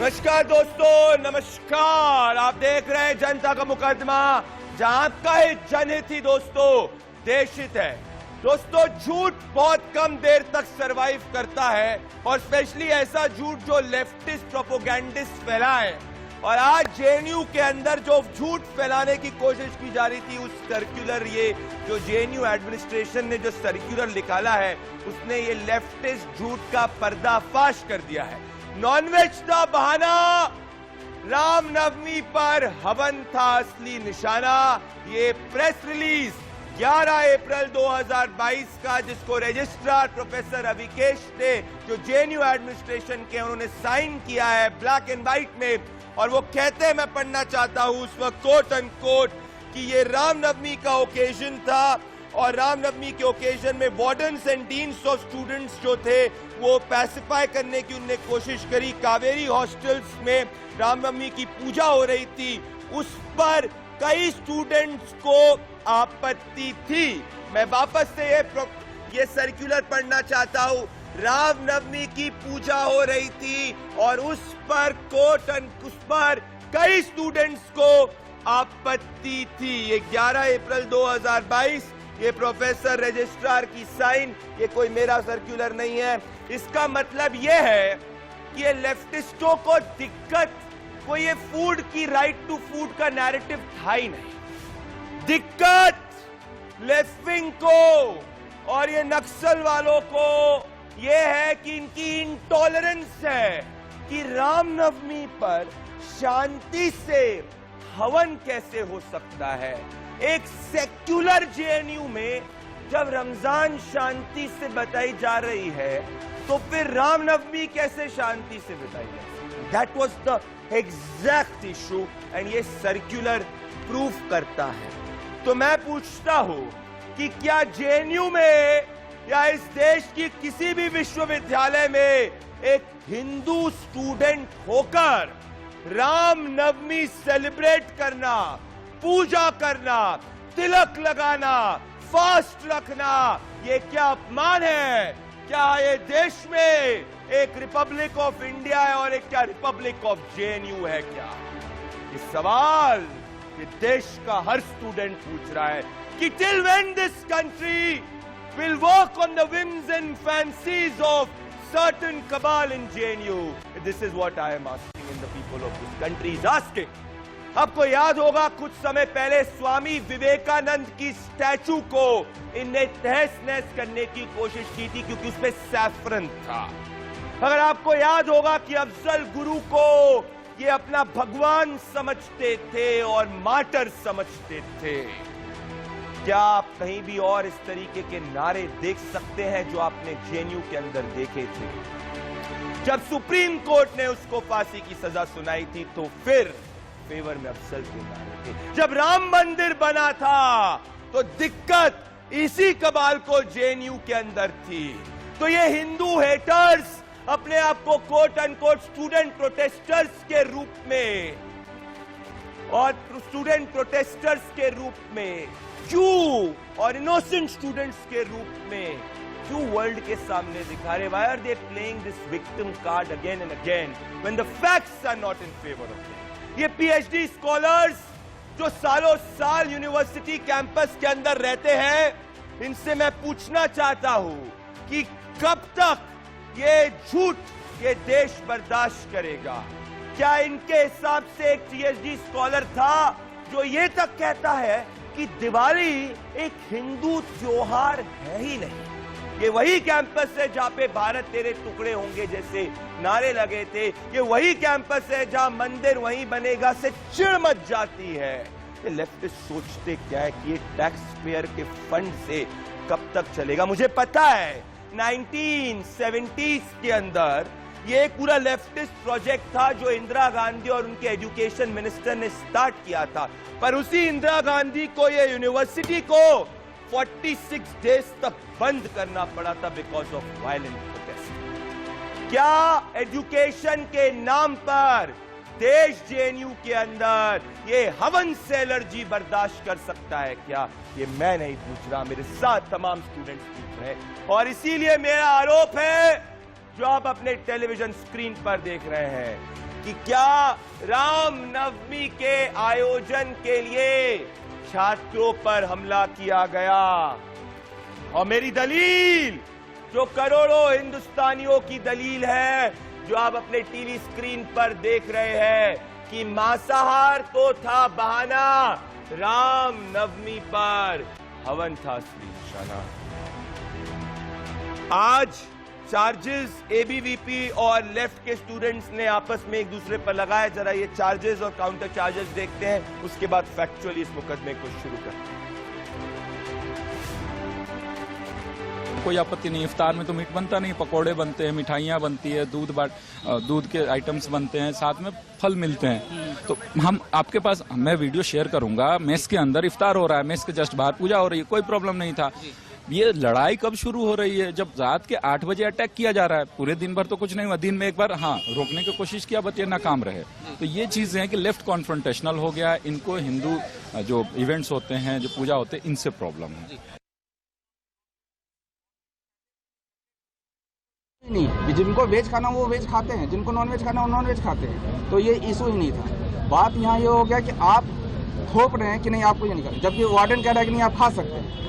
नमस्कार दोस्तों, नमस्कार। आप देख रहे हैं जनता का मुकदमा, जहां आपका ही जनहित ही दोस्तों देश हित है। दोस्तों, झूठ बहुत कम देर तक सरवाइव करता है, और स्पेशली ऐसा झूठ जो लेफ्टिस्ट प्रोपोगेंडिस्ट फैलाए। और आज जेएनयू के अंदर जो झूठ फैलाने की कोशिश की जा रही थी, उस सर्कुलर, ये जो जेएनयू एडमिनिस्ट्रेशन ने जो सर्कुलर निकाला है, उसने ये लेफ्टिस्ट झूठ का पर्दाफाश कर दिया है। नॉनवेज था बहाना, रामनवमी पर हवन था असली निशाना। ये प्रेस रिलीज 11 अप्रैल 2022 का, जिसको रजिस्ट्रार प्रोफेसर अविकेश ने, जो जेएनयू एडमिनिस्ट्रेशन के, उन्होंने साइन किया है ब्लैक एंड व्हाइट में। और वो कहते हैं, मैं पढ़ना चाहता हूं उस वक्त कोट एंड कोट, कि ये रामनवमी का ओकेजन था, और रामनवमी के ओकेजन में wardens and deans of students जो थे वो पैसिफाई करने की उन्होंने कोशिश करी। कावेरी हॉस्टल्स में रामनवमी की पूजा हो रही थी, उस पर कई स्टूडेंट्स को आपत्ति थी। मैं वापस से ये सर्कुलर पढ़ना चाहता हूं। रामनवमी की पूजा हो रही थी और उस पर उस पर कई स्टूडेंट्स को आपत्ति थी। ये 11 अप्रैल 2022, ये प्रोफेसर रजिस्ट्रार की साइन, ये कोई मेरा सर्कुलर नहीं है। इसका मतलब ये है कि ये लेफ्टिस्टों को दिक्कत कोई ये फूड की, राइट टू फूड का नैरेटिव था ही नहीं। दिक्कत लेफ्ट विंग को और ये नक्सल वालों को ये है कि इनकी इंटॉलरेंस है कि रामनवमी पर शांति से हवन कैसे हो सकता है। एक सेक्युलर जेएनयू में जब रमजान शांति से बताई जा रही है, तो फिर रामनवमी कैसे शांति से बताई जा सकती है? That was the exact issue, and ये सर्कुलर प्रूफ करता है। तो मैं पूछता हूं कि क्या जेएनयू में या इस देश की किसी भी विश्वविद्यालय में एक हिंदू स्टूडेंट होकर रामनवमी सेलिब्रेट करना, पूजा करना, तिलक लगाना, फास्ट रखना, ये क्या अपमान है? क्या ये देश में एक रिपब्लिक ऑफ इंडिया है और एक क्या रिपब्लिक ऑफ जेएनयू है क्या? ये सवाल ये देश का हर स्टूडेंट पूछ रहा है कि till when this country will work on the whims and fancies of certain cabal in JNU. This is what I am asking, and the people of this country is asking. आपको याद होगा, कुछ समय पहले स्वामी विवेकानंद की स्टैचू को इनने तहस नहस करने की कोशिश की थी, क्योंकि उसपे सैफरन था। अगर आपको याद होगा कि अफजल गुरु को ये अपना भगवान समझते थे और मार्टर समझते थे। क्या आप कहीं भी और इस तरीके के नारे देख सकते हैं जो आपने जेएनयू के अंदर देखे थे? जब सुप्रीम कोर्ट ने उसको फांसी की सजा सुनाई थी, तो फिर फेवर में अफजल के नारे थे। जब राम मंदिर बना था, तो दिक्कत इसी कबाल को जेएनयू के अंदर थी। तो ये हिंदू हेटर्स अपने आप को कोट अनकोट स्टूडेंट प्रोटेस्टर्स के रूप में और स्टूडेंट प्रोटेस्टर्स के रूप में क्यों, और इनोसेंट स्टूडेंट्स के रूप में क्यों वर्ल्ड के सामने दिखा रहे? Why are they playing this victim card again and again when the facts are not in favor of them? ये पीएचडी स्कॉलर्स जो सालों साल यूनिवर्सिटी कैंपस के अंदर रहते हैं, इनसे मैं पूछना चाहता हूं कि कब तक ये झूठ ये देश बर्दाश्त करेगा? क्या इनके हिसाब से एक पीएचडी स्कॉलर था जो ये तक कहता है कि दिवाली एक हिंदू त्योहार है ही नहीं? ये वही कैंपस है जहां पे भारत तेरे टुकड़े होंगे जैसे नारे लगे थे। ये वही कैंपस है जहां मंदिर वहीं बनेगा से चिढ़ मच जाती है। ये लेफ्टिस्ट सोचते क्या है कि ये टैक्स पेयर के फंड से कब तक चलेगा? मुझे पता है 1970s के अंदर ये एक पूरा लेफ्टिस्ट प्रोजेक्ट था जो इंदिरा गांधी और उनके एजुकेशन मिनिस्टर ने स्टार्ट किया था, पर उसी इंदिरा गांधी को ये यूनिवर्सिटी को 46 डेज तक बंद करना पड़ा था बिकॉज ऑफ वायलेंट प्रोटेस्ट। क्या एजुकेशन के नाम पर देश जेएनयू के अंदर ये हवन से एलर्जी बर्दाश्त कर सकता है क्या? ये मैं नहीं पूछ रहा, मेरे साथ तमाम स्टूडेंट्स पूछ रहे हैं। और इसीलिए मेरा आरोप है, जो आप अपने टेलीविजन स्क्रीन पर देख रहे हैं, कि क्या रामनवमी के आयोजन के लिए छात्रों पर हमला किया गया। और मेरी दलील, जो करोड़ों हिंदुस्तानियों की दलील है, जो आप अपने टीवी स्क्रीन पर देख रहे हैं, कि मांसाहार तो था बहाना, रामनवमी पर हवन था असली निशाना। आज चार्जेस एबीवीपी और लेफ्ट के स्टूडेंट्स ने आपस में एक दूसरे पर लगाए। जरा ये चार्जेस और काउंटर चार्जेस देखते हैं, उसके बाद फैक्चुअली इस मुकदमे को शुरू करते हैं। कोई आपत्ति नहीं, इफ्तार में तो मीट बनता नहीं, पकोड़े बनते हैं, मिठाइयाँ बनती है, दूध के आइटम्स बनते हैं, साथ में फल मिलते हैं। तो हम आपके पास, मैं वीडियो शेयर करूंगा, मेस के अंदर इफ्तार हो रहा है, मेस के जस्ट बाहर पूजा हो रही है, कोई प्रॉब्लम नहीं था। ये लड़ाई कब शुरू हो रही है? जब रात के 8 बजे अटैक किया जा रहा है। पूरे दिन भर तो कुछ नहीं हुआ, दिन में एक बार हाँ रोकने की कोशिश किया, बट ये नाकाम रहे। तो ये चीजें हैं कि लेफ्ट कॉन्फ्रंटेशनल हो गया, इनको हिंदू जो इवेंट्स होते हैं, जो पूजा होते हैं, इनसे प्रॉब्लम है। नहीं, जिनको वेज खाना वो वेज खाते हैं, जिनको नॉन वेज खाना वो नॉन वेज खाते हैं, तो ये इशू ही नहीं था। बात यहाँ ये हो गया कि आप थोप रहे हैं कि नहीं आपको ये नहीं खाना, जबकि वार्डन कह रहा है कि नहीं आप खा सकते हैं।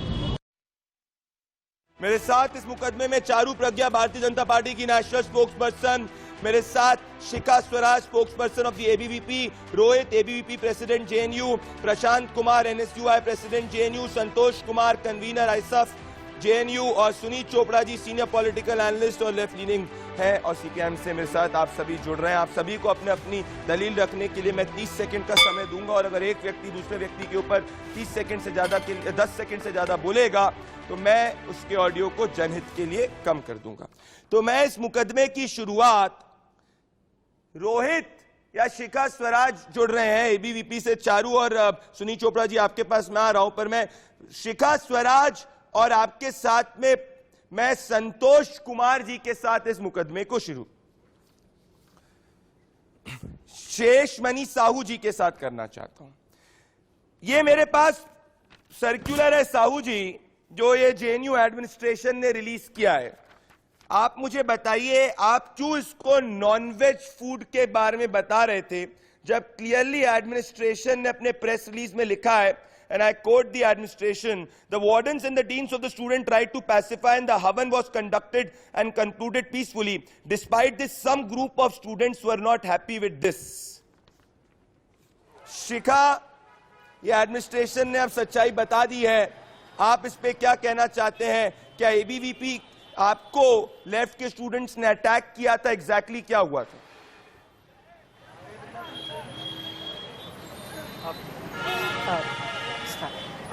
मेरे साथ इस मुकदमे में चारू प्रज्ञा, भारतीय जनता पार्टी की नेशनल स्पोक्सपर्सन, मेरे साथ Shikha Swaraj, spokesperson of the ABVP, Rohit, ABVP president JNU, Prashant Kumar, NSUI president JNU, Santosh Kumar, convener ISF JNU, और Sunit Chopra ji, senior political analyst और लेफ्ट लीनिंग है, और सीपीएम से मेरे साथ आप सभी जुड़ रहे हैं। आप सभी को अपने अपनी दलील रखने के लिए मैं 30 सेकंड का समय दूंगा, और अगर एक व्यक्ति दूसरे व्यक्ति के ऊपर 10 सेकंड से ज्यादा बोलेगा तो मैं उसके ऑडियो को जनहित के लिए कम कर दूंगा। तो मैं इस मुकदमे की शुरुआत, रोहित या शिखा स्वराज जुड़ रहे हैं एबीवीपी से, चारू और सुनीत चोपड़ा जी आपके पास मैं आ रहा हूं, पर मैं शिखा स्वराज और आपके साथ में मैं संतोष कुमार जी के साथ इस मुकदमे को शुरू शेषमणि साहू जी के साथ करना चाहता हूं। ये मेरे पास सर्कुलर है साहू जी, जो ये जेएनयू एडमिनिस्ट्रेशन ने रिलीज किया है। आप मुझे बताइए, आप क्यों इसको नॉनवेज फूड के बारे में बता रहे थे, जब क्लियरली एडमिनिस्ट्रेशन ने अपने प्रेस रिलीज में लिखा है, and I quote the administration, the wardens and the deans of the student tried to pacify and the havan was conducted and concluded peacefully. Despite this, some group of students were not happy with this. शिखा, ये administration ने अब सच्चाई बता दी है, आप इस पे क्या कहना चाहते हैं? क्या एबीवीपी आपको लेफ्ट के स्टूडेंट्स ने अटैक किया था? एग्जैक्टली क्या हुआ था?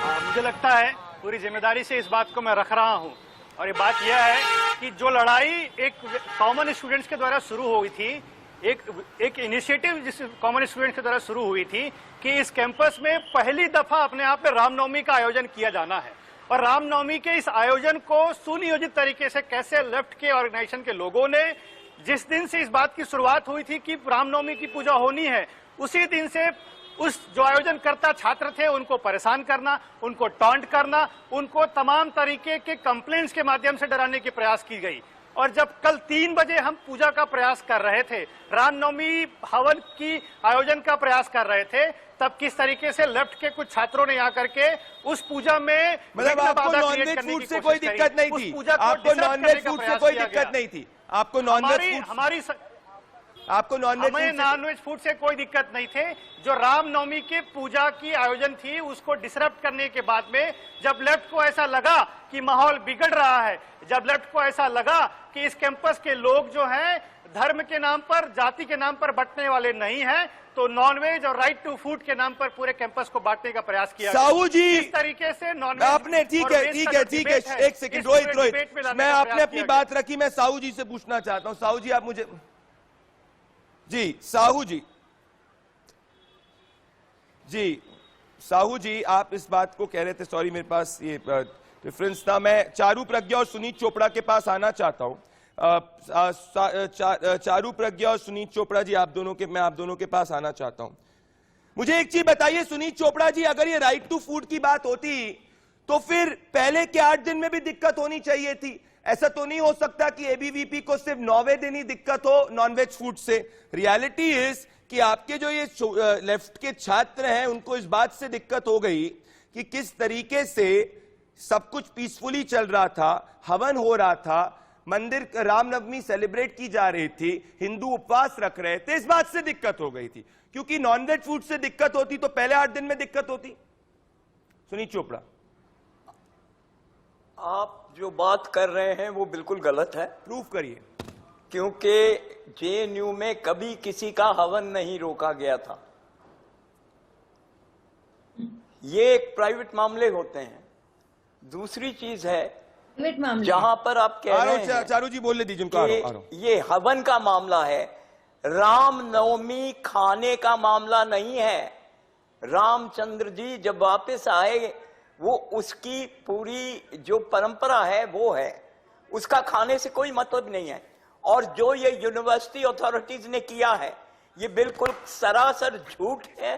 मुझे लगता है पूरी जिम्मेदारी से इस बात को मैं रख रहा हूं, और ये बात यह है कि जो लड़ाई एक कॉमन स्टूडेंट्स के द्वारा शुरू हुई थी, एक इनिशिएटिव जिस कॉमन स्टूडेंट्स के द्वारा शुरू हुई थी कि इस कैंपस में पहली दफा अपने आप में रामनवमी का आयोजन किया जाना है, और रामनवमी के इस आयोजन को सुनियोजित तरीके से कैसे लेफ्ट के ऑर्गेनाइजेशन के लोगों ने, जिस दिन से इस बात की शुरुआत हुई थी कि रामनवमी की पूजा होनी है, उसी दिन से उस जो आयोजनकर्ता छात्र थे उनको परेशान करना, उनको टॉन्ट करना, उनको तमाम तरीके के कंप्लेंट्स के माध्यम से डराने की प्रयास की गई। और जब कल 3 बजे हम पूजा का प्रयास कर रहे थे, रामनवमी हवन की आयोजन का प्रयास कर रहे थे, तब किस तरीके से लेफ्ट के कुछ छात्रों ने आकर के उस पूजा में, मतलब आपको नॉनवेज फूड से कोई दिक्कत नहीं थी? आपको नॉनवेज फूड से कोई दिक्कत नहीं थी? आपको नॉनवेज फूड से कोई दिक्कत नहीं थे। जो रामनवमी के पूजा की आयोजन थी उसको डिसरप्ट करने के बाद में, जब लेफ्ट को ऐसा लगा कि माहौल बिगड़ रहा है, जब लेफ्ट को ऐसा लगा कि इस कैंपस के लोग जो हैं धर्म के नाम पर, जाति के नाम पर बंटने वाले नहीं हैं, तो नॉनवेज और राइट टू फूड के नाम पर पूरे कैंपस को बांटने का प्रयास किया। साहू जी, इस तरीके से नॉनवेज आपने, ठीक है, एक सेकंड रोहित, मैं आपने अपनी बात रखी, मैं साहू जी से पूछना चाहता हूं। साहू जी, आप मुझे, जी साहू जी, आप इस बात को कह रहे थे, सॉरी मेरे पास ये डिफरेंस था। मैं चारू प्रज्ञा और सुनीत चोपड़ा के पास आना चाहता हूं। चारू प्रज्ञा और सुनीत चोपड़ा जी, मैं आप दोनों के पास आना चाहता हूं। मुझे एक चीज बताइए सुनीत चोपड़ा जी, अगर ये राइट टू फूड की बात होती तो फिर पहले के 8 दिन में भी दिक्कत होनी चाहिए थी। ऐसा तो नहीं हो सकता कि एबीवीपी को सिर्फ 9वें दिन ही दिक्कत हो नॉनवेज फूड से। रियलिटी इज कि आपके जो ये लेफ्ट के छात्र हैं उनको इस बात से दिक्कत हो गई कि किस तरीके से सब कुछ पीसफुली चल रहा था, हवन हो रहा था, मंदिर रामनवमी सेलिब्रेट की जा रही थी, हिंदू उपवास रख रहे थे, इस बात से दिक्कत हो गई थी। क्योंकि नॉनवेज फूड से दिक्कत होती तो पहले 8 दिन में दिक्कत होती। सुनील चोपड़ा, आप जो बात कर रहे हैं वो बिल्कुल गलत है, प्रूफ करिए। क्योंकि जेएनयू में कभी किसी का हवन नहीं रोका गया था। ये एक प्राइवेट मामले होते हैं। दूसरी चीज है जहां पर आप कह रहे हैं चारू जी बोलने दीजिए उनको, आ रहा हूं। ये हवन का मामला है, रामनवमी खाने का मामला नहीं है। रामचंद्र जी जब वापस आए वो उसकी पूरी जो परंपरा है वो है, उसका खाने से कोई मतलब नहीं है। और जो ये यूनिवर्सिटी अथॉरिटीज ने किया है ये बिल्कुल सरासर झूठ है,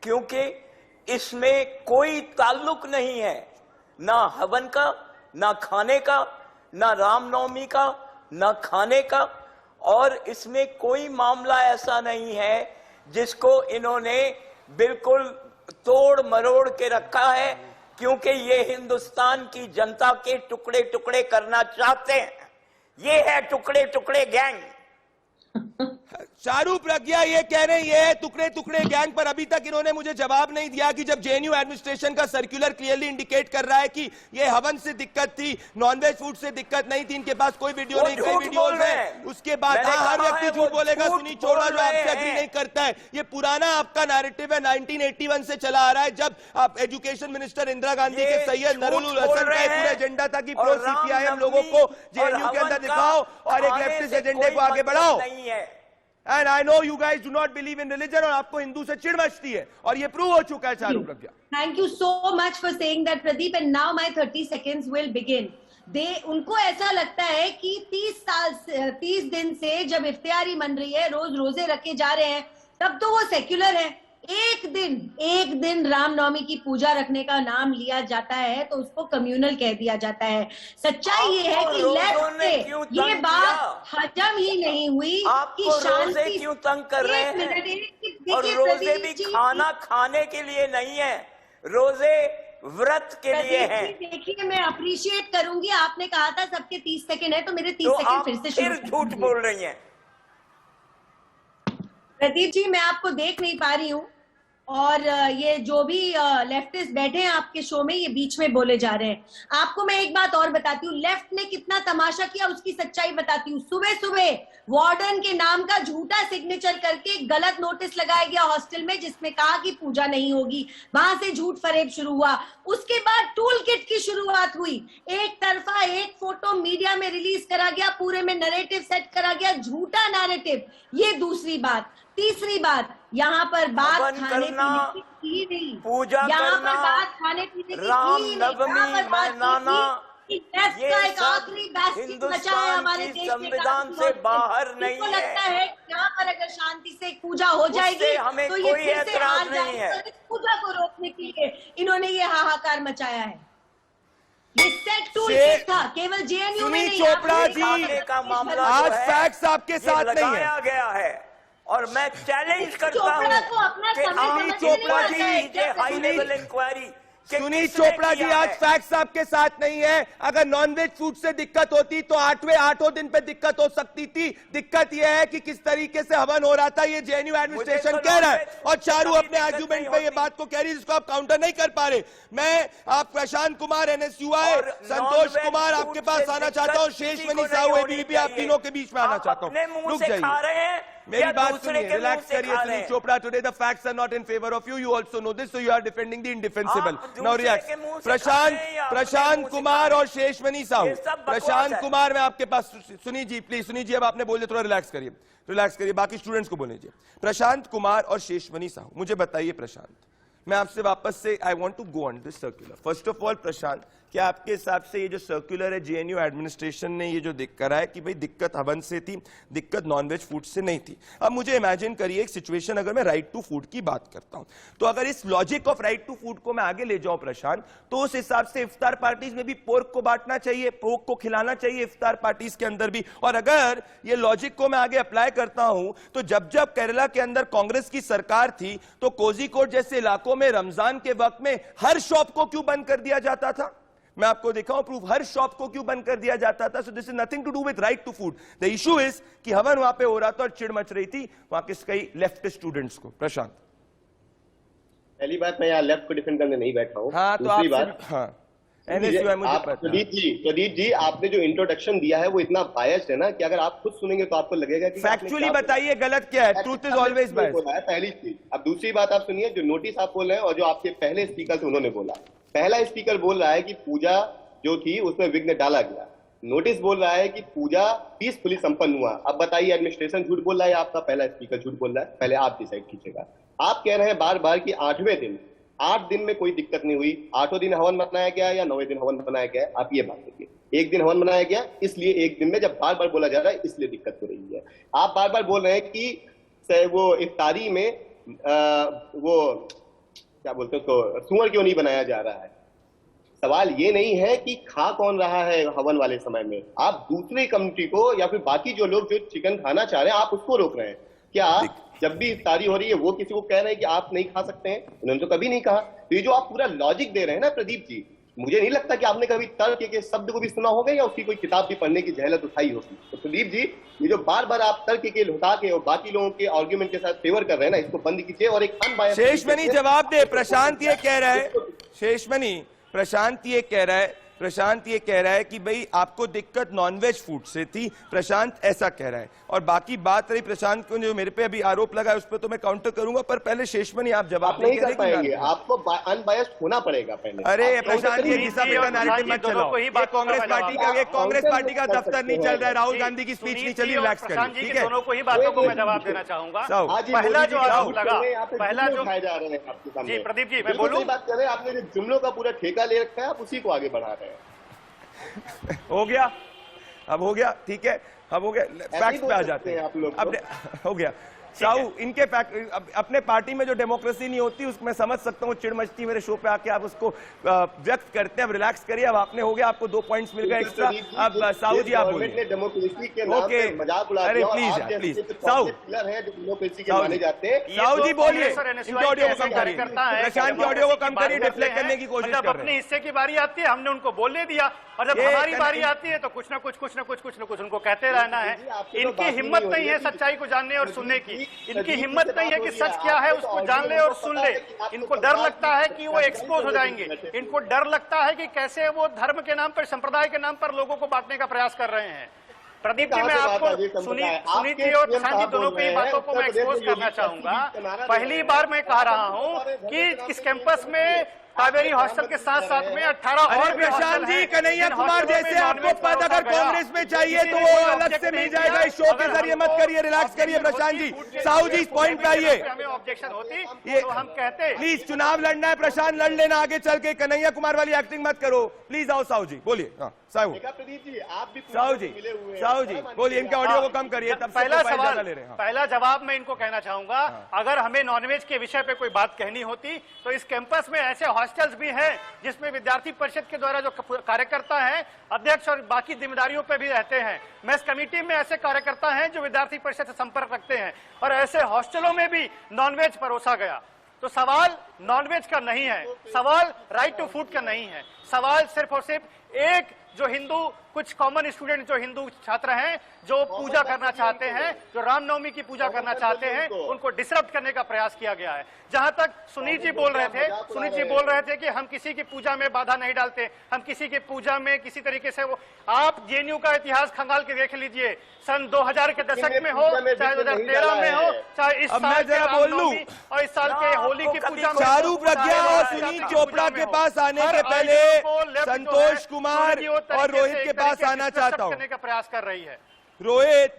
क्योंकि इसमें कोई ताल्लुक नहीं है ना हवन का, ना खाने का, ना रामनवमी का, ना खाने का। और इसमें कोई मामला ऐसा नहीं है जिसको इन्होंने बिल्कुल तोड़ मरोड़ के रखा है, क्योंकि ये हिंदुस्तान की जनता के टुकड़े टुकड़े करना चाहते हैं। ये है टुकड़े टुकड़े गैंग। चारू प्रज्ञा ये कह रहे हैं ये है टुकड़े टुकड़े गैंग, पर अभी तक इन्होंने मुझे जवाब नहीं दिया कि जब जेएनयू एडमिनिस्ट्रेशन का सर्कुलर क्लियरली इंडिकेट कर रहा है कि ये हवन से दिक्कत थी, नॉनवेज फूड से दिक्कत नहीं थी, इनके पास कोई वीडियो नहीं, कई वीडियोज है, उसके बाद हर व्यक्ति झूठ बोलेगा। सुनील चोपड़ा जो आपसे एग्री नहीं करता है, ये पुराना आपका नैरेटिव है, 1981 से चला आ रहा है, जब आप एजुकेशन मिनिस्टर इंदिरा गांधी के सैयद नरूल हसन का पूरा एजेंडा था कि प्रो सीपीआईएम लोगों को जेएनयू के अंदर दिखाओ और एक लेफ्टिस्ट एजेंडे को आगे बढ़ाओ। And I know you guys do not believe in religion और आपको हिंदू से चिढ़ मचती है और ये प्रूव हो चुका है चारू प्रज्ञा। Thank you so much for saying that, Pradeep. And now my 30 seconds will begin. उनको ऐसा लगता है कि 30 दिन से जब इफ्तियारी बन रही है, रोज रोजे रखे जा रहे हैं, तब तो वो सेक्युलर है। एक दिन रामनवमी की पूजा रखने का नाम लिया जाता है तो उसको कम्युनल कह दिया जाता है। सच्चाई ये है कि लेफ्ट से ये बात हजम ही नहीं हुई कि शांति क्यों तंग कर रहे हैं। और रोजे भी खाना खाने के लिए नहीं है, रोजे व्रत के लिए हैं। देखिए मैं अप्रिशिएट करूंगी, आपने कहा था सबके 30 सेकंड है तो मेरे 30 सेकंड फिर से फिर झूठ बोल रही हैं। प्रदीप जी मैं आपको देख नहीं पा रही हूँ और ये जो भी लेफ्टिस्ट बैठे हैं आपके शो में ये बीच में बोले जा रहे हैं। आपको मैं एक बात और बताती हूँ, लेफ्ट ने कितना तमाशा किया उसकी सच्चाई बताती हूँ। सुबह सुबह वार्डन के नाम का झूठा सिग्नेचर करके गलत नोटिस लगाया गया हॉस्टल में जिसमें कहा कि पूजा नहीं होगी, वहां से झूठ फरेब शुरू हुआ। उसके बाद टूल किट की शुरुआत हुई, एक तरफा एक फोटो मीडिया में रिलीज करा गया, पूरे में नैरेटिव सेट करा गया, झूठा नैरेटिव। ये दूसरी बात। तीसरी बात, यहाँ पर बात खाने पीने की नहीं, पूजा यहाँ करना, पर बात खाने पीने की रामनवमी मनाना, ये एक आखिरी बेसिक बचा है हमारे देश संविधान से बाहर नहीं है। लगता है यहाँ पर अगर शांति से पूजा हो जाएगी हमें तो ये कोई फिर से हार नहीं है। जाएगी। पूजा को रोकने के लिए इन्होंने ये हाहाकार मचाया है। ये सेट टूल था, केवल जेएनयू में नहीं। चोपड़ा जी का मामला आज फैक्ट्स आपके साथ नहीं है गया है और मैं चैलेंज करता हूँ Sunil Chopra ji high level inquiry. Sunil Chopra ji आज फैक्ट्स आपके साथ नहीं है। अगर नॉनवेज फूड से दिक्कत होती तो 8वें दिन पे दिक्कत हो सकती थी। दिक्कत यह है कि किस तरीके से हवन हो रहा था ये जेएनयू एडमिनिस्ट्रेशन कह रहा है और चारू अपने आर्गुमेंट पे ये बात को कह रही है जिसको आप काउंटर नहीं कर पा रहे। मैं आप प्रशांत कुमार एनएसयूआई, संतोष कुमार आपके पास आना चाहता हूँ, शेषमणि साहू एबीवीपी आप तीनों के बीच में आना चाहता हूँ। रुक जाइए, मेरी बात सुनिए, रिलैक्स करिए। Sunil Chopra, today the facts are not in favour of you, you also know this, so you are defending the indefensible. Now relax. Prashant Kumar और शेषमणि साहू, प्रशांत कुमार मैं आपके पास, सुनील जी प्लीज, सुनील जी अब आपने बोले, थोड़ा रिलैक्स करिए, बाकी स्टूडेंट्स को बोल लीजिए। प्रशांत कुमार और शेषमणि साहू, मुझे बताइए प्रशांत, मैं आपसे वापस से I want to go on this circular. First of all Prashant, क्या आपके हिसाब से ये जो सर्कुलर है जेएनयू एडमिनिस्ट्रेशन ने ये जो करा है कि भाई दिक्कत हवन से थी, दिक्कत नॉनवेज फूड से नहीं थी। अब मुझे इमेजिन करिए एक सिचुएशन, अगर मैं राइट टू फूड की बात करता हूं, तो अगर इस logic of right to food को मैं आगे ले जाऊं प्रशांत, तो उस हिसाब से इफ्तार पार्टीज में भी पोर्क को बांटना चाहिए, पोर्क को खिलाना चाहिए इफ्तार पार्टीज के अंदर भी। और अगर ये लॉजिक को मैं आगे अप्लाई करता हूं, तो जब जब केरला के अंदर कांग्रेस की सरकार थी, तो कोझिकोड जैसे इलाकों में रमजान के वक्त में हर शॉप को क्यों बंद कर दिया जाता था? मैं आपको दिखाऊं प्रूफ, हर शॉप को क्यों बंद कर दिया जाता था? So this is nothing to do with right to food. The issue is कि हवन वहां पे हो रहा था और चिड़ मच रही थी वहां के कई लेफ्ट स्टूडेंट्स को। प्रशांत, पहली बात, मैं यहाँ लेफ्ट को डिफेंड करने नहीं बैठा हूँ। हाँ, तो दूसरी बात, हाँ, मुझे पता। प्रदीप जी आपने जो इंट्रोडक्शन दिया है वो इतना बायस्ड है ना कि अगर आप खुद सुनेंगे तो आपको लगेगा कि फैक्चुअली बताइए गलत क्या है। ट्रूथ इज ऑलवेज बायस्ड है, पहली चीज। अब दूसरी बात आप सुनिए, जो नोटिस आप बोल रहे हैं और जो आपके पहले स्पीकर थे उन्होंने बोला, पहला स्पीकर बोल रहा है कि पूजा जो थी उसमें विघ्न डाला गया, नोटिस बोल रहा है कि पूजा पीसफुली संपन्न हुआ। अब बताइए एडमिनिस्ट्रेशन झूठ बोल रहा है या आपका पहला स्पीकर झूठ बोल रहा है? पहले आप डिसाइड कीजिएगा। आप कह रहे हैं बार बार कि 8वें दिन, 8 दिन में कोई दिक्कत नहीं हुई, 8वें दिन हवन मनाया गया या 9वें दिन हवन मनाया गया? आप ये बात करिए। एक दिन हवन मनाया गया, इसलिए एक दिन में जब बार बार बोला जा रहा है इसलिए दिक्कत हो रही है। आप बार बार बोल रहे हैं कि वो इफ्तारी में वो क्या बोलते हैं उसको, सुअर क्यों नहीं बनाया जा रहा है। सवाल ये नहीं है कि खा कौन रहा है हवन वाले समय में, आप दूसरी कम्युनिटी को या फिर बाकी जो लोग जो चिकन खाना चाह रहे हैं आप उसको रोक रहे हैं। क्या जब भी इफ्तारी हो रही है वो किसी को कह रहे हैं कि आप नहीं खा सकते हैं? उन्होंने तो कभी नहीं कहा। तो ये जो आप पूरा लॉजिक दे रहे हैं ना प्रदीप जी, मुझे नहीं लगता कि आपने कभी तर्क के शब्द को भी सुना होगा या उसकी कोई किताब भी पढ़ने की जहलत उठाई होगी। तो प्रदीप जी, ये जो बार बार आप तर्क के लुटा के और बाकी लोगों के आर्ग्यूमेंट के साथ फेवर कर रहे हैं ना, इसको बंद कीजिए और एक अनबायस्ड। शेषमणि जवाब दे। प्रशांत ये कह रहा है, शेषमणि प्रशांत ये कह रहा है कि भाई आपको दिक्कत नॉनवेज फूड से थी। प्रशांत ऐसा कह रहा है। और बाकी बात रही प्रशांत को जो मेरे पे अभी आरोप लगा है उस पर तो मैं काउंटर करूंगा, पर पहले शेषमणि आप जवाब नहीं कर पाएंगे, आपको अनबायस्ड होना पड़ेगा पहले। अरे प्रशांत ये घिसा पिटा नैरेटिव मत चलाओ। ये कांग्रेस पार्टी का दफ्तर नहीं चल रहा है, राहुल गांधी की स्पीच नहीं चली, रिलैक्स करिए, ठीक है? दोनों को ही बातों को मैं जवाब देना चाहूंगा। पहला जो आरोप लगा, पहला जो उठाए जा रहे हैं आपके सामने। जी प्रदीप जी, मैं बोलूं, बात कर रहे हैं, आपने जो जुमलों का पूरा ठेका ले रखा है आप उसी को आगे बढ़ा रहे हैं। हो गया, अब हो गया, ठीक है, अब हो गया। फैक्ट्स पे आ जाते हैं आप लोग। अब हो गया साहू, इनके अपने पार्टी में जो डेमोक्रेसी नहीं होती उसको मैं समझ सकता हूँ, चिड़ मचती मेरे शो पे आके आप उसको व्यक्त करते हैं। अब रिलैक्स करिए, अब आपने हो गया, आपको 2 पॉइंट्स मिल गए एक्स्ट्रा। अब साहू जी आप बोलिए। डेमोक्रेसी के नाम पे मजाक उड़ा अरे दिया। प्लीज साहू, पिलर है जो डेमोक्रेसी के माने जाते हैं। साहू जी बोलिए, इनके ऑडियो को कम करिए, प्रशांत के ऑडियो को कम करिए, डिफ्लेक्ट करने की कोशिश कर रहे हैं। अपने हिस्से की बारी आती है हमने उनको बोलने दिया, और जब हमारी बारी आती है तो कुछ ना कुछ उनको कहते रहना है। इनकी हिम्मत नहीं है सच्चाई को जानने और सुनने की, इनकी हिम्मत नहीं है कि सच क्या है उसको जान ले और सुन ले। इनको डर लगता है कि वो एक्सपोज हो जाएंगे, इनको डर लगता है कि कैसे वो धर्म के नाम पर, संप्रदाय के नाम पर लोगों को बांटने का प्रयास कर रहे हैं। प्रदीप जी, मैं आपको सुनीत जी और प्रशांत जी दोनों की बातों को मैं एक्सपोज करना चाहूंगा। पहली बार मैं कह रहा हूं कि इस कैंपस में कावेरी हॉस्टल के साथ साथ में 18 और भी प्रशांत जी, कन्हैया कुमार जैसे आपको पद अगर कांग्रेस में चाहिए तो वो अलग से मिल जाएगा। इस शो के जरिए मत करिए, रिलैक्स करिए प्रशांत जी। साहू जी इस पॉइंट पे आइए। हमें ऑब्जेक्शन होती ये तो हम कहते प्लीज, चुनाव लड़ना है प्रशांत, लड़ लेना आगे चल के, कन्हैया कुमार वाली एक्टिंग मत करो प्लीज। आओ साहू जी बोलिए। साहू जी, आप भी साहू जी बोलिए, इनके ऑडियो को कम करिए। तब पहला सवाल, पहला जवाब मैं इनको कहना चाहूंगा, अगर हमें नॉनवेज के विषय पे कोई बात कहनी होती तो इस कैंपस में ऐसे हॉस्टल्स भी हैं जिसमें विद्यार्थी परिषद के द्वारा जो कार्यकर्ता हैं, अध्यक्ष और बाकी जिम्मेदारियों पे भी रहते हैं। मेस कमेटी में ऐसे कार्यकर्ता हैं जो विद्यार्थी परिषद से संपर्क रखते हैं, और ऐसे हॉस्टलों में भी नॉनवेज परोसा गया। तो सवाल नॉनवेज का नहीं है, सवाल राइट टू फूड का नहीं है, सवाल सिर्फ और सिर्फ एक जो हिंदू, कुछ कॉमन स्टूडेंट जो हिंदू छात्र हैं जो पूजा करना चाहते हैं, जो रामनवमी की पूजा करना चाहते हैं, उनको डिसरप्ट करने का प्रयास किया गया है। जहां तक सुनीत जी बोल रहे थे कि हम किसी की पूजा में बाधा नहीं डालते, हम किसी की पूजा में किसी तरीके से वो, आप जेएनयू का इतिहास खंगाल के देख लीजिए, सन 2000 के दशक में हो, चाहे 2013 में हो, चाहे इस साल के रामनवमी और इस साल के होली की पूजा में। चारू प्रज्ञा और सुनीत चोपड़ा के पास आने के पहले संतोष कुमार और रोहित के पास आना चाहता हूं। करने का प्रयास कर रही है। रोहित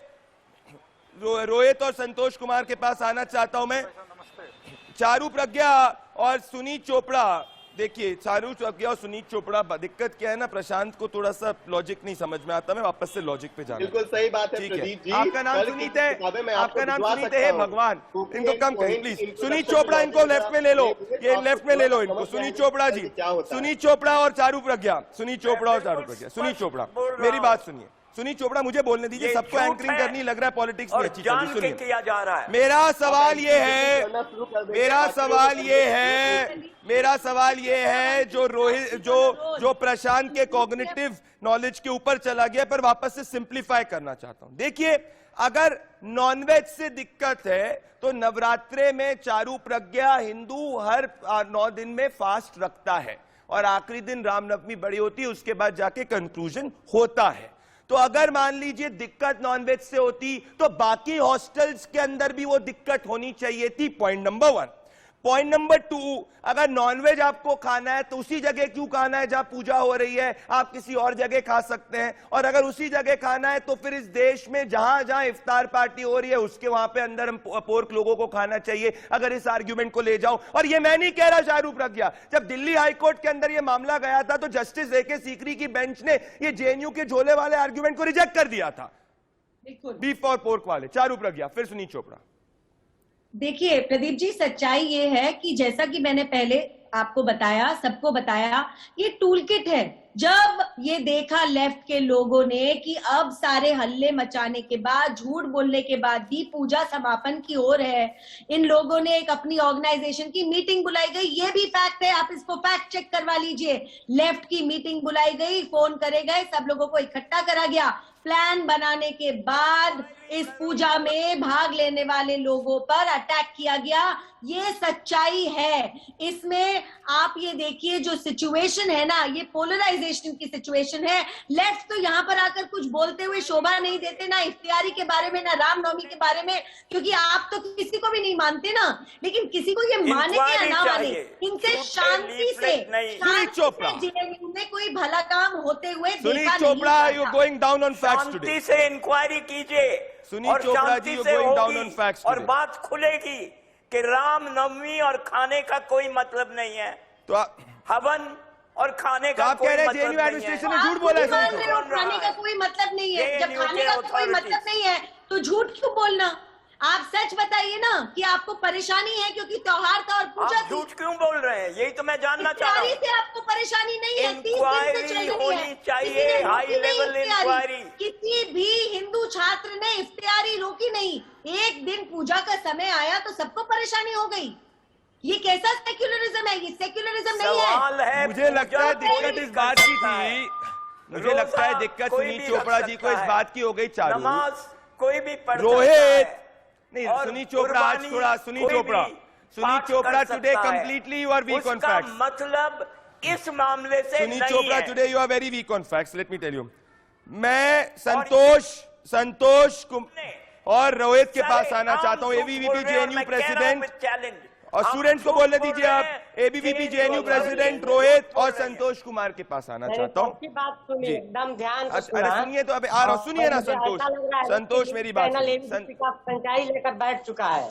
और संतोष कुमार के पास आना चाहता हूं मैं। चारू प्रज्ञा और सुनीत चोपड़ा, देखिए चारू चौकिया और सुनीत चोपड़ा, दिक्कत क्या है ना, प्रशांत को थोड़ा सा लॉजिक नहीं समझ में आता, मैं वापस से लॉजिक पे जाना। बिल्कुल सही बात है ठीक प्रदीप जी। आपका नाम कल सुनीत की है, किताबें मैं आपका आपको नाम भिजवा सुनीत सकता है, हूं। भगवान क्योंकि इनको एक कम करिए point please. introduction Sunit Chopra इनको में लेफ्ट में ले लो, आपको ये लेफ्ट में ले लो इनको। समझ में सुनीत आएगा चोपड़ा जी, कि क्या होता है। सुनीत चोपड़ा और चारू प्रज्ञा, सुनीत चोपड़ा और चारू प्रज्ञा, सुनीत चोपड़ा मेरी बात सुनिए। सुनीत चोपड़ा मुझे बोलने दीजिए, ये सबको झूठ एंकरिंग है करनी लग रहा है, पॉलिटिक्स नहीं और अच्छी चल रही, जान के सुनिए। किया जा रहा है। मेरा सवाल ये है, करना शुरू कर देंगे, मेरा बाकी सवाल लोग ये है, मेरा सवाल ये है, जो रोहित जो प्रशांत के कॉग्निटिव नॉलेज के ऊपर चला गया, पर वापस से सिंप्लीफाई करना चाहता हूं। देखिए, अगर नॉनवेज से दिक्कत है तो नवरात्रे में चारू प्रज्ञा हिंदू हर 9 दिन में फास्ट रखता है और आखिरी दिन रामनवमी बड़ी होती है, उसके बाद जाके कंक्लूजन होता है। तो अगर मान लीजिए दिक्कत नॉनवेज से होती तो बाकी हॉस्टल्स के अंदर भी वो दिक्कत होनी चाहिए थी, पॉइंट नंबर 1। पॉइंट नंबर 2, अगर नॉनवेज आपको खाना है तो उसी जगह क्यों खाना है जहां पूजा हो रही है, आप किसी और जगह खा सकते हैं। और अगर उसी जगह खाना है तो फिर इस देश में जहां जहां इफ्तार पार्टी हो रही है उसके वहां पे अंदर हम पोर्क लोगों को खाना चाहिए, अगर इस आर्ग्यूमेंट को ले जाओ। और ये मैं नहीं कह रहा चारू प्रज्ञा, जब दिल्ली हाईकोर्ट के अंदर ये मामला गया था तो जस्टिस ए.के. सीकरी की बेंच ने ये जेएनयू के झोले वाले आर्ग्यूमेंट को रिजेक्ट कर दिया था, बीफ और पोर्क वाले। चारू प्रज्ञा, फिर सुनीत चोपड़ा। देखिए प्रदीप जी, सच्चाई ये है कि जैसा कि मैंने पहले आपको बताया, सबको बताया, ये टूल किट है। जब ये देखा लेफ्ट के लोगों ने कि अब सारे हल्ले मचाने के बाद, झूठ बोलने के बाद भी पूजा समापन की ओर है, इन लोगों ने एक अपनी ऑर्गेनाइजेशन की मीटिंग बुलाई गई, ये भी फैक्ट है, आप इसको फैक्ट चेक करवा लीजिए। लेफ्ट की मीटिंग बुलाई गई, फोन करे गए, सब लोगों को इकट्ठा करा गया, प्लान बनाने के बाद इस पूजा में भाग लेने वाले लोगों पर अटैक किया गया। ये सच्चाई है। इसमें आप ये देखिए जो सिचुएशन है ना, ये पोलराइजेशन की सिचुएशन है। लेफ्ट तो यहाँ पर आकर कुछ बोलते हुए शोभा नहीं देते, ना इफ्तियारी के बारे में, ना रामनवमी के बारे में, क्योंकि आप तो किसी को भी नहीं मानते ना। लेकिन किसी को ये माने या ना माने, इनसे शांति से जेएनयू में कोई भला काम होते हुए Sunit Chopra, you going down on facts today. शांति से इंक्वायरी कीजिए Sunit Chopra ji, you going down on facts और टुडे। बात खुलेगी कि रामनवमी और खाने का कोई मतलब नहीं है, तो हवन और खाने का आप कह रहे हैं जेएनयू एडमिनिस्ट्रेशन ने झूठ बोला है? खाने का कोई मतलब नहीं है। जब खाने का कोई मतलब नहीं है तो झूठ क्यों बोलना? आप सच बताइए ना कि आपको परेशानी है क्योंकि त्योहार था और पूजा आप झूठ क्यों बोल रहे हैं, यही तो मैं जानना चाह रहा हूँ। से आपको परेशानी नहीं है, 30 दिन से चल रही होनी है, चाहिए, हाई लेवल इंक्वायरी। किसी भी हिंदू छात्र ने इफ्तियारी रोकी नहीं। एक दिन पूजा का समय आया तो सबको परेशानी हो गई। ये कैसा सेक्युलरिज्म है? ये सेक्युलरिज्म नहीं है। मुझे लगता है दिक्कत इस बात की थी, मुझे लगता है दिक्कत सुनीत चोपड़ा जी को इस बात की हो गई। चारू, नमाज कोई भी पढ़ रोहित नहीं, सुनीत चोपड़ा आज थोड़ा, Sunit Chopra today completely you are weak on facts. मतलब इस मामले से Sunit Chopra today you are very weak on facts. Let me tell you, मैं संतोष और रोहित के पास आना चाहता हूँ, एबीवीपी जेएनयू प्रेसिडेंट, और स्टूडेंट्स को बोलने दीजिए आप। एबीवीपी जेएनयू प्रेसिडेंट रोहित और संतोष कुमार के पास आना चाहता हूँ। बात सुनिए, एकदम ध्यान से अरे सुनिए तो, अबे आ रहा, सुनिए ना संतोष मेरी बात। पंचाई लेकर बैठ चुका है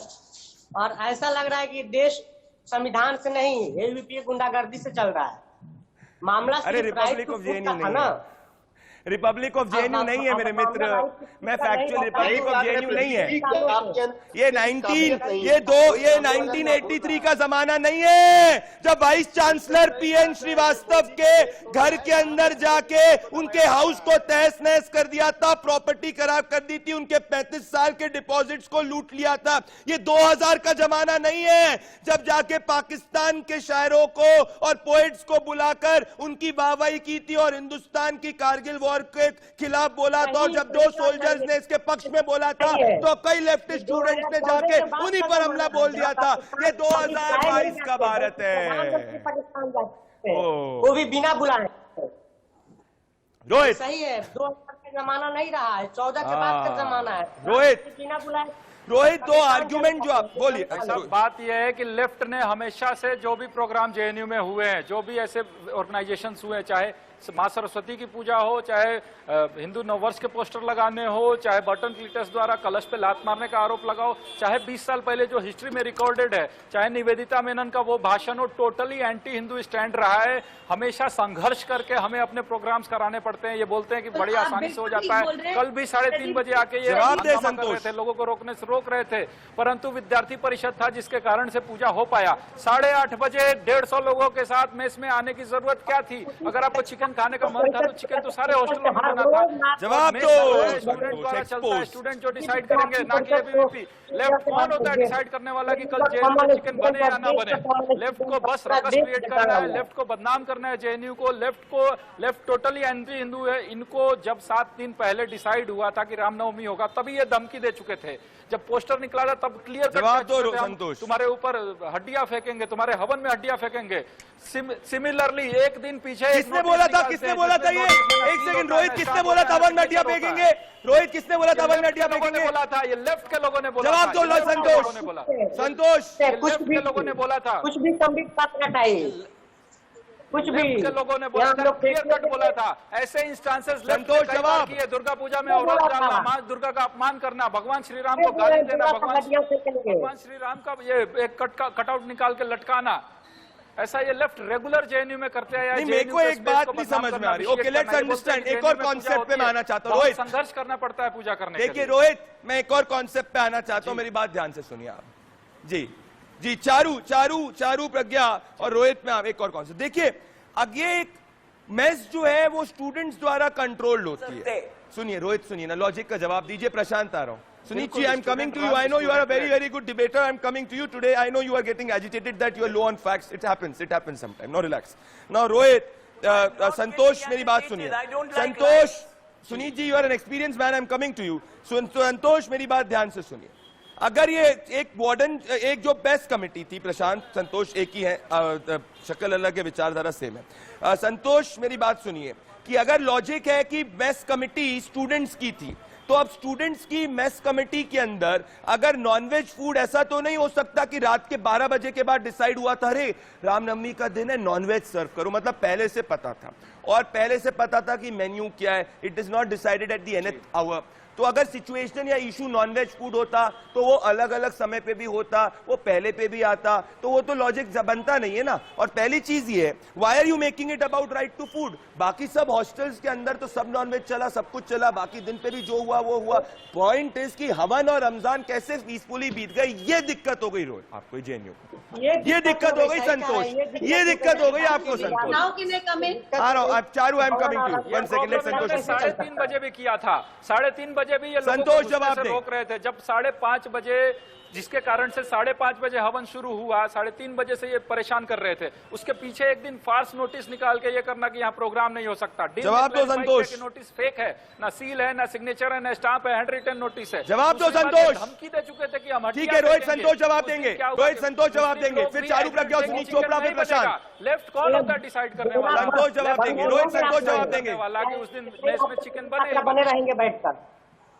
और ऐसा लग रहा है कि देश संविधान से नहीं, एबीवीपी गुंडागर्दी से चल रहा है मामला। अरे रिपब्लिक ऑफ जेएनयू नहीं है, रिपब्लिक ऑफ जेएनयू नहीं है मेरे मित्र, मैं फैक्चुअल रिपब्लिक ऑफ जेएनयू नहीं है। ये 1983 का जमाना नहीं है जब वाइस चांसलर पीएन श्रीवास्तव के घर के अंदर जाके उनके हाउस को तहस नहस कर दिया था, प्रॉपर्टी खराब कर दी थी, उनके 35 साल के डिपॉजिट्स को लूट लिया था। ये 2000 का जमाना नहीं है जब जाके पाकिस्तान के शायरों को और पोएट्स को बुलाकर उनकी वाहवाही की थी और हिंदुस्तान की कारगिल वॉर के खिलाफ बोला था। और जब 2 सोल्जर्स ने इसके पक्ष में बोला था तो कई लेफ्टिस्ट स्टूडेंट्स ने जाके उन्हीं पर हमला बोल दिया था। ये 2022 का भारत है, वो भी बिना बुलाए। रोहित सही है, 2000 का जमाना नहीं रहा है, 14 के बाद का जमाना है। रोहित, बिना बुलाए रोहित दो आर्ग्यूमेंट जो आप बोलिए। बात यह है कि लेफ्ट ने हमेशा से जो भी प्रोग्राम जेएनयू में हुए हैं, जो भी ऐसे ऑर्गेनाइजेशंस हुए, चाहे माँ सरस्वती की पूजा हो, चाहे हिंदू नववर्ष के पोस्टर लगाने हो, चाहे बर्टन क्लीटस द्वारा कलश पे लात मारने का आरोप लगाओ, चाहे 20 साल पहले जो हिस्ट्री में रिकॉर्डेड है, चाहे निवेदिता मेनन का वो भाषण हो, टोटली एंटी हिंदू स्टैंड रहा है। हमेशा संघर्ष करके हमें अपने प्रोग्राम्स कराने पड़ते हैं। ये बोलते हैं कि बड़ी आसानी से हो जाता है। कल भी 3:30 बजे आके ये जवाब दे हंगामा कर रहे थे, लोगों को रोकने से रोक रहे थे, परंतु विद्यार्थी परिषद था जिसके कारण से पूजा हो पाया। 8:30 बजे 150 लोगों के साथ मेस में आने की जरूरत क्या थी? अगर आपको चिकन खाने का मन था तो चिकन तो सारे हॉस्टलों में बना था। जवाब दो। स्टूडेंट द्वारा चलता है, स्टूडेंट जो डिसाइड करेंगे, ना कि एबीवीपी। लेफ्ट कौन होता है डिसाइड करने वाला कि कल जेएनयू में चिकन बने या ना बने? लेफ्ट को बस रकस क्रिएट करना है, लेफ्ट को बदनाम करना है जेएनयू को। लेफ्ट टोटली एंटी हिंदू है। इनको जब 7 दिन पहले डिसाइड हुआ था कि रामनवमी होगा, तभी ये धमकी दे चुके थे। जब पोस्टर निकला था तब क्लियर जवाब दो संतोष। तुम्हारे ऊपर हड्डियां फेंकेंगे, तुम्हारे हवन में हड्डियां फेंकेंगे। सिमिलरली एक दिन पीछे किसने बोला था? किसने बोला था? ये एक सेकंड, रोहित किसने बोला था हवन में हड्डियां फेंकेंगे? रोहित किसने बोला था हवन में हड्डियां फेंकेंगे? बोला था ये लेफ्ट के लोगों ने बोला। जवाब दो संतोष। संतोष कुछ भी लोगों ने बोला था, कुछ भी संबित बात हटाइए, कुछ भी के लोगों ने बोला था, क्लियर कट बोला था। ऐसे इंस्टांसेस संतोष जवाब। दुर्गा पूजा में अवरोध डालना, मां दुर्गा का अपमान करना, भगवान श्री राम को गाली देना, भगवान श्री राम का ये एक कटआउट निकाल के लटकाना, ऐसा ये लेफ्ट रेगुलर जेएनयू में करते हैं। मेरे को एक बात नहीं समझ में आ रही। Okay, let's understand. एक और कॉन्सेप्ट पे मैं आना चाहता हूँ। रोहित, संघर्ष करना पड़ता है पूजा करने के लिए। देखिए रोहित, मैं एक और कॉन्सेप्ट पे आना चाहता हूँ, मेरी बात ध्यान से सुनिए आप। जी चारू प्रज्ञा और रोहित में आप एक और कॉन्सेप्ट देखिए। अब ये एक मेस जो है वो स्टूडेंट्स द्वारा कंट्रोल्ड होती है। सुनिए रोहित, सुनिए ना, लॉजिक का जवाब दीजिए। प्रशांत आ रहा हूं। Sunit ji, I'm coming to you. I know you are a very, very good debater. I'm coming to you today. I know you are getting agitated that you are low on facts. It happens sometime. Now relax. Now Rohit, Santosh, मेरी बात सुनिए। संतोष, सुनीत जी, you are an experienced man. I'm coming to you. संतोष, मेरी बात ध्यान से सुनिए। अगर ये एक वार्डन, एक जो बेस्ट कमेटी थी, प्रशांत संतोष एक ही है, शक्ल अलग है, विचारधारा सेम है। संतोष, मेरी बात सुनिए कि अगर लॉजिक है कि बेस्ट कमेटी स्टूडेंट्स की थी, तो अब स्टूडेंट्स की मेस कमेटी के अंदर अगर नॉनवेज फूड, ऐसा तो नहीं हो सकता कि रात के 12 बजे के बाद डिसाइड हुआ था अरे रामनवमी का दिन है नॉनवेज सर्व करो, मतलब पहले से पता था, और पहले से पता था कि मेन्यू क्या है। It is not decided at the nth hour. तो अगर सिचुएशन या इशू नॉनवेज फूड होता तो वो अलग अलग समय पे भी होता, वो पहले पे भी आता, तो वो तो लॉजिक बनता नहीं है ना। और पहली चीज ये है, why are you making it about right to food? बाकी सब हॉस्टल्स के अंदर तो सब नॉनवेज चला, सब कुछ चला, बाकी दिन पे भी जो हुआ वो हुआ। पॉइंट इज कि हवन और रमजान कैसे पीसफुली बीत गए, ये दिक्कत हो गई रोज आपको जेएनयू को, ये दिक्कत हो गई संतोष, ये दिक्कत हो गई आपको संतोष। आ रहा हूँ Charu, I am coming to you. 1 second, Santosh. 3:30 बजे भी किया था, 3:30 बजे भी ये संतोष जवाब दे। रोक रहे थे। जब 5:30 बजे, जिसके कारण से 5:30 बजे हवन शुरू हुआ, 3:30 बजे से ये परेशान कर रहे थे। उसके पीछे एक दिन फार्स नोटिस निकाल के ये करना कि यहाँ प्रोग्राम नहीं हो सकता। जवाब दो संतोष। नोटिस फेक है, ना सील है, ना सिग्नेचर है, ना स्टाम्प है, हैंड रिटन नोटिस है। जवाब दो संतोष। धमकी दे चुके थे कि हम, ठीक है रोहित, संतोष जवाब देंगे। रोहित, संतोष जवाब देंगे, फिर चारू प्रज्ञा, सुनीत चोपड़ा, फिर प्रशांत। लेफ्ट कौन होता है डिसाइड करने वाला? संतोष जवाब देंगे। रोहित, संतोष जवाब देंगे। उस दिन मेस में चिकन बने रहेंगे बैठकर,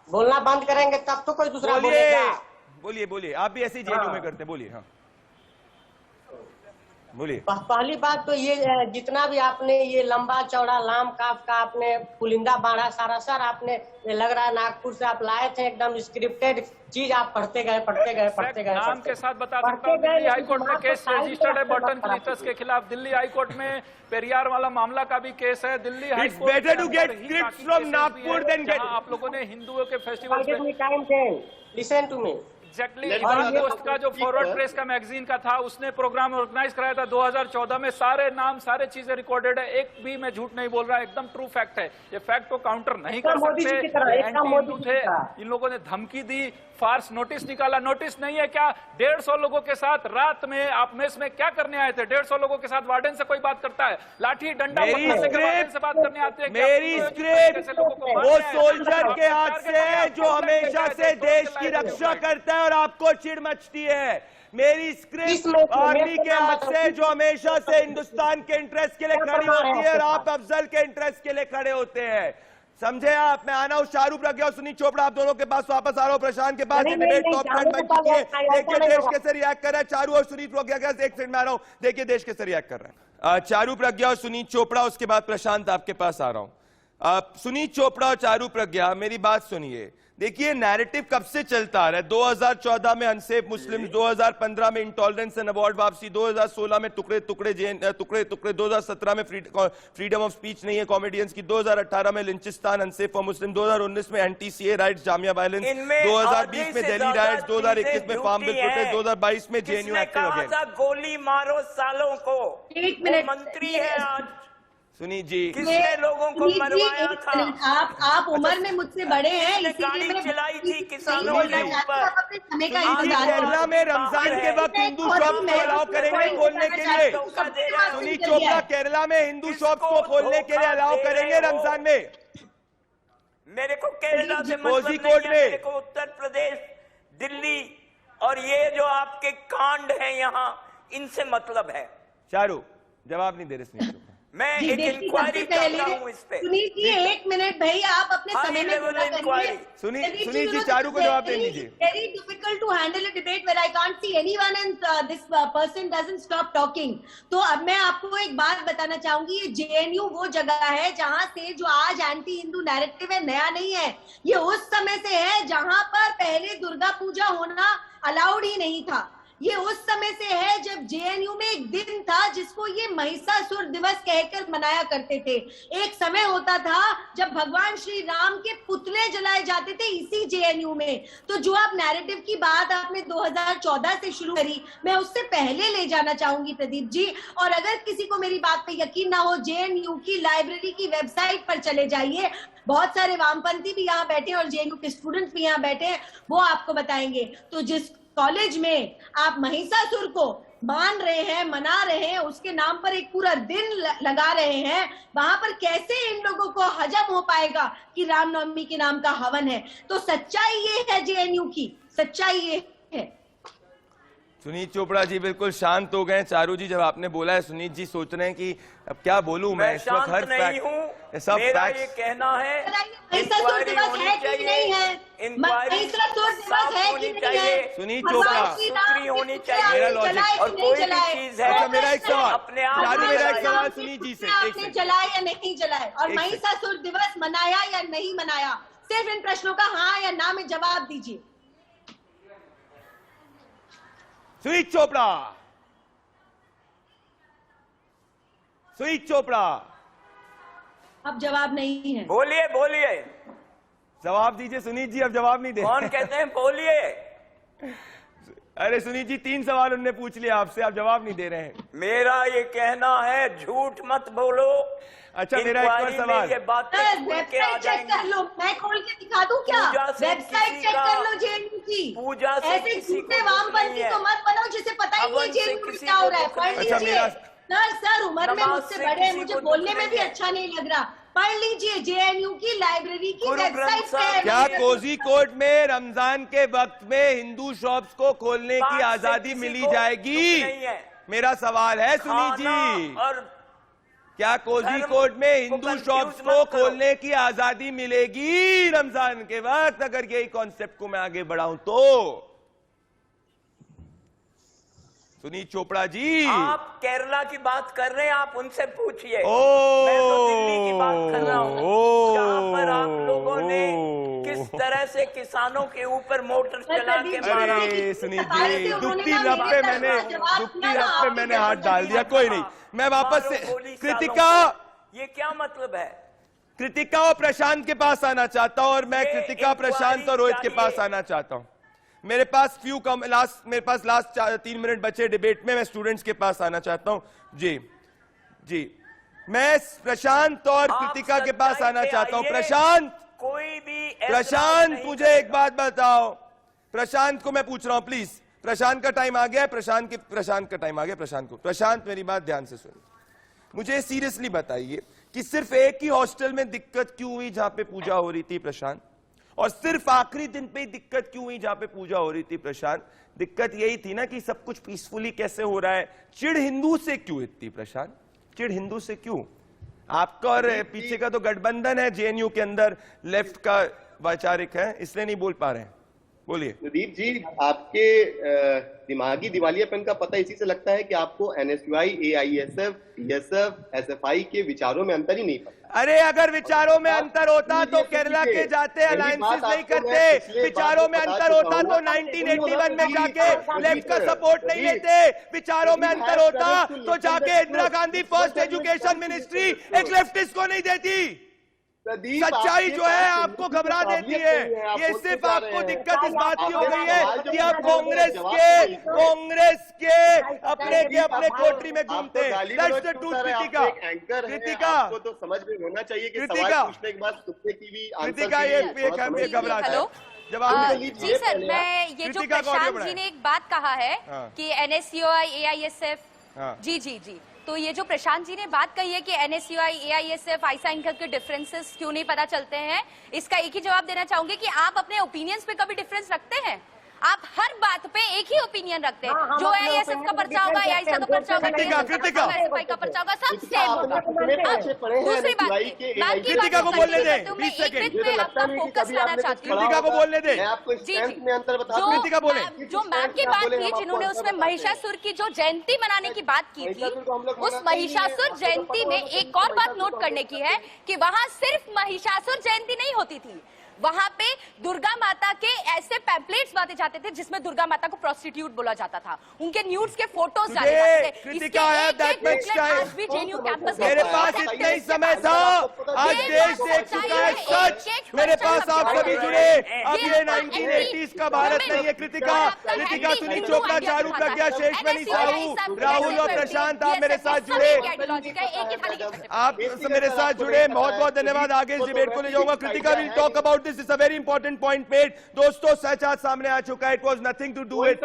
बोलना बंद करेंगे तब तो कोई दूसरा बोलेगा। बोलिए, आप भी ऐसे जेएनयू में करते हैं, बोलिए। हाँ बोलिए। पहली बात तो ये, जितना भी आपने ये लंबा चौड़ा लाम काफ का आपने पुलिंदा बांधा सारा सर, आपने लग रहा है नागपुर से आप लाए थे, एकदम स्क्रिप्टेड चीज आप पढ़ते गए। नाम के साथ बता सकता हूं, दिल्ली हाईकोर्ट में केस रजिस्टर्ड है बर्टन क्लीटस के खिलाफ। दिल्ली हाईकोर्ट में पेरियार वाला मामला का भी केस है। Delhi high court, better to get scripts from Nagpur than get. आप लोगों ने हिंदुओं के festival, listen to me, exactly दोस्त का जो फॉरवर्ड प्रेस का मैगजीन का था, उसने प्रोग्राम ऑर्गेनाइज कराया था 2014 में। सारे नाम, सारे चीजें रिकॉर्डेड है, एक भी मैं झूठ नहीं बोल रहा, एकदम ट्रू फैक्ट है। ये फैक्ट को काउंटर नहीं कर सकते। एंटी थे, इन लोगों ने धमकी दी, फार्स नोटिस निकाला। नोटिस नहीं है क्या? 150 लोगों के साथ रात में आप मेस में क्या करने आए थे? 150 लोगों के साथ वार्डन से कोई बात करता है? लाठी डंडा से बात करने आते हैं? मेरी स्क्रिप्ट वो सोल्जर के हाथ से जो हमेशा से देश की रक्षा करता है और आपको चिढ़ मचती है। मेरी स्क्रिप्ट आर्मी के हाथ से जो हमेशा से हिंदुस्तान के इंटरेस्ट के लिए खड़ी होती है और आप अफजल के इंटरेस्ट के लिए खड़े होते हैं। समझे आप? मैं आना हूं चारू प्रज्ञा और सुनीत चोपड़ा, आप दोनों के पास वापस आ रहा हूं। प्रशांत के पास डिबेट टॉप ट्रेंड बन चुकी है। देखिए देश कैसे रिएक्ट कर रहा है। चारू और सुनीत प्रज्ञा के एक सेकंड में आ रहा हूं, देखिए देश कैसे रिएक्ट कर रहा है। चारू प्रज्ञा और सुनीत चोपड़ा, उसके बाद प्रशांत आपके पास आ रहा हूं। सुनीत चोपड़ा और चारू प्रज्ञा, मेरी बात सुनिए। देखिए, नैरेटिव कब से चलता आ रहा है? 2014 में अनसेफ मुस्लिम, 2015 में इंटॉलरेंस एंड अवॉर्ड वापसी, 2016 में टुकड़े टुकड़े 2017 में फ्रीडम ऑफ स्पीच नहीं है कॉमेडियंस की, 2018 में लिंचिस्तान अनसेफ फॉर मुस्लिम, 2019 में anti CA rights Jamia violence, 2020 में दिल्ली राइट्स, 2021 में फार्म बिल प्रोटेस्ट, 2022 में जेएनयू एक्टिव। गोली मारो सालों को। एक मिनट, मंत्री है आज सुनीत जी, किसने लोगों को मरवाया था? आप उम्र में मुझसे बड़े हैं, गाड़ी चलाई थी किसानों के ऊपर। अपने समय का इंतजार करो। केरला में रमजान के वक्त हिंदू शॉप को अलाउ करेंगे खोलने के लिए? सुनीत चोपड़ा, केरला में हिंदू शॉप को खोलने के लिए अलाउ करेंगे रमजान में? मेरे को केरला से मतलब कोझिकोड नहीं है, में। मेरे को उत्तर प्रदेश, दिल्ली और ये जो आपके कांड हैं यहाँ, इनसे मतलब है। चारू जवाब नहीं दे रहे सुनीत चोपड़ा। मैं एक इंक्वायरी चाहता हूँ इस पे। सुनीत जी, एक मिनट भाई, आप अपने समय में पूरा करिए। सुनीत जी, चारू को जवाब दे दीजिए। Very difficult to handle a debate where I can't see anyone and this person doesn't stop talking. तो अब मैं आपको एक बात बताना चाहूंगी, ये जेएनयू वो जगह है जहां से जो आज एंटी हिंदू नैरेटिव है, नया नहीं है। ये उस समय से है जहां पर पहले दुर्गा पूजा होना अलाउड ही नहीं था। ये उस समय से है जब जेएनयू में एक दिन था जिसको ये महिषासुर दिवस कहकर मनाया करते थे। एक समय होता था जब भगवान श्री राम के पुतले जलाए जाते थे इसी जेएनयू में। तो जो आप नैरेटिव की बात आपने 2014 से शुरू करी, मैं उससे पहले ले जाना चाहूंगी प्रदीप जी। और अगर किसी को मेरी बात पे यकीन ना हो, जेएनयू की लाइब्रेरी की वेबसाइट पर चले जाइए। बहुत सारे वामपंथी भी यहाँ बैठे हैं और जेएनयू के स्टूडेंट्स भी यहाँ बैठे हैं, वो आपको बताएंगे। तो जिस कॉलेज में आप महिषासुर को मान रहे हैं, मना रहे हैं, उसके नाम पर एक पूरा दिन लगा रहे हैं, वहां पर कैसे इन लोगों को हजम हो पाएगा कि रामनवमी के नाम का हवन है? तो सच्चाई ये है जेएनयू की, सच्चाई ये है। सुनीत चोपड़ा जी बिल्कुल शांत हो गए। चारू जी, जब आपने बोला है, सुनीत जी सोच रहे हैं कि अब क्या बोलूं मैं इस वक्त। हर नहीं हूँ, सब मेरा ये कहना है इंक्वायरी होनी चाहिए, सुनीत चोपड़ा होनी चाहिए, मेरा लॉजिक। और कोई भी चीज है। अच्छा, मेरा एक सवाल, अपने आप चारू, मेरा एक सवाल सुनीत जी से। आपने जलाया या नहीं जलाया, और महिषासुर दिवस मनाया या नहीं मनाया, सिर्फ इन प्रश्नों का हाँ या ना में जवाब दीजिए। सुनीत चोपड़ा, सुनीत चोपड़ा, अब जवाब नहीं है। बोलिए बोलिए, जवाब दीजिए। सुनीत जी अब जवाब नहीं दे। कौन कहते हैं बोलिए। अरे सुनीत जी, 3 सवाल उनने पूछ लिया आपसे, आप जवाब नहीं दे रहे हैं। मेरा ये कहना है, झूठ मत बोलो। अच्छा, मेरा एक और सवाल। ये बातें वेबसाइट चेक कर लो, मैं खोल के दिखा दूं क्या? वेबसाइट चेक कर लो जेएनयू की। पूजा से ऐसे झूठे वामपंथी तो मत बनाओ जिसे पता ही नहीं जेएनयू में क्या हो रहा है। पढ़ अच्छा, लीजिए। सर उम्र में मुझसे बड़े हैं, मुझे बोलने में भी अच्छा नहीं लग रहा। पढ़ लीजिए, जेएनयू की लाइब्रेरी की वेबसाइट पे। क्या कोझिकोड में रमजान के वक्त में हिंदू शॉप्स को खोलने की आजादी मिली जाएगी? मेरा सवाल है सुनीत जी, और क्या कोझिकोड में हिंदू शॉप्स को खोलने की आजादी मिलेगी रमजान के वक्त? अगर यही कॉन्सेप्ट को मैं आगे बढ़ाऊं तो सुनीत चोपड़ा जी, आप केरला की बात कर रहे हैं, आप उनसे पूछिए। ओ, मैं तो दिल्ली की बात कर रहा हूँ, जहाँ पर आप लोगों ने किस तरह से किसानों के ऊपर मोटर चला के मारा। अरे सुनीत जी, दुखती रब पे मैंने हाथ डाल दिया। कोई नहीं, मैं वापस से कृतिका, ये क्या मतलब है? कृतिका और प्रशांत के पास आना चाहता हूं, और मैं कृतिका, प्रशांत और रोहित के पास आना चाहता हूं। मेरे पास लास्ट 3 मिनट बचे डिबेट में। मैं स्टूडेंट्स के पास आना चाहता हूं। जी जी, मैं प्रशांत और कृतिका के पास आना चाहता हूं। प्रशांत, कोई भी प्रशांत, मुझे एक बात बताओ। प्रशांत को मैं पूछ रहा हूं, प्लीज। प्रशांत का टाइम आ गया है, प्रशांत का टाइम आ गया। प्रशांत मेरी बात ध्यान से सुनिए। मुझे सीरियसली बताइए कि सिर्फ एक ही हॉस्टल में दिक्कत क्यों हुई जहां पे पूजा हो रही थी प्रशांत? और सिर्फ आखिरी दिन पे ही दिक्कत क्यों हुई जहां पे पूजा हो रही थी प्रशांत? दिक्कत यही थी ना कि सब कुछ पीसफुली कैसे हो रहा है। चिढ़ हिंदू से क्यों इतनी प्रशांत? चिढ़ हिंदू से क्यों? आपका और पीछे का तो गठबंधन है जेएनयू के अंदर, लेफ्ट का वैचारिक है, इसलिए नहीं बोल पा रहे हैं। बोलिए। प्रदीप जी, आपके दिमागी दिवालियापन का पता इसी से लगता है कि आपको NSUI, AISF, TSF, SFI के विचारों में अंतर ही नहीं पता। अरे अगर विचारों में अंतर होता तो केरला के जाते अलायंसेस नहीं करते, विचारों में अंतर होता तो 1981 में जाके लेफ्ट का सपोर्ट नहीं लेते, विचारों में अंतर होता तो जाके Indira Gandhi first education ministry एक लेफ्टिस्ट को नहीं देती। सच्चाई जो है आपको घबरा देती है। ये सिर्फ आपको दिक्कत इस बात की हो गई है कि आप कांग्रेस के अपने कोठरी में घूमते हैं। That's the truth, कृतिका आपको तो समझ में होना चाहिए कि सवाल पूछने के बाद कुत्ते की भी कृतिका ये घबरा जी सर, मैं ये जो प्रशांत जी ने एक बात कहा है कि NSUI, AISF, जी, तो ये जो प्रशांत जी ने बात कही है कि NSUI, AISF, आईसा इनका के डिफरेंसेस क्यों नहीं पता चलते हैं, इसका एक ही जवाब देना चाहूंगी कि आप अपने ओपिनियंस पे कभी डिफरेंस रखते हैं? आप हर बात पे एक ही ओपिनियन रखते हैं। जो AISF का पर्चा होगा, AISA का पर्चा होगा, SFI का पर्चा होगा, सब सेम होगा। दूसरी बात कृतिका को बोलने दे, 20 सेकंड। मैं आपका फोकस लाना चाहती हूँ। कृतिका को बोलने दे। जी, कृतिका बोले। जो मैम की बात की, जिन्होंने उसमें महिषासुर की जो जयंती मनाने की बात की थी, उस महिषासुर जयंती में एक और बात नोट करने की है कि वहां सिर्फ महिषासुर जयंती नहीं होती थी, वहां पे दुर्गा माता के ऐसे पैम्पलेट्स बांटे जाते थे जिसमें दुर्गा माता को प्रोस्टिट्यूट बोला जाता था, उनके न्यूड्स के फोटोज डाले जाते थे। कृतिका है दैट मच टाइम। आज भी JNU कैंपस मेरे पास इतना ही समय था, आज देश देख चुका है सच। मेरे पास आप सभी जुड़े। अब ये 1980s का भारत नहीं है। कृतिका, सुनील चोपड़ा, चारू प्रज्ञा, शेषमणि साहू, राहुल और प्रशांत, आप मेरे साथ जुड़े। आप मेरे साथ जुड़े, बहुत बहुत धन्यवाद। आगे इस डिबेट को ले जाऊंगा। Kritika will talk about this is a very important point made। दोस्तों सच आज सामने आ चुका है। It was nothing to do with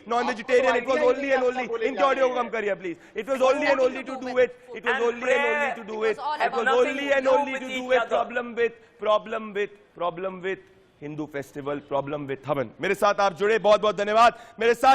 non-vegetarian। It was only and only, इनके ऑडियो को कम करिए please. It was only and only to do with problem with Hindu festival, problem with हवन। मेरे साथ आप जुड़े, बहुत बहुत धन्यवाद। मेरे साथ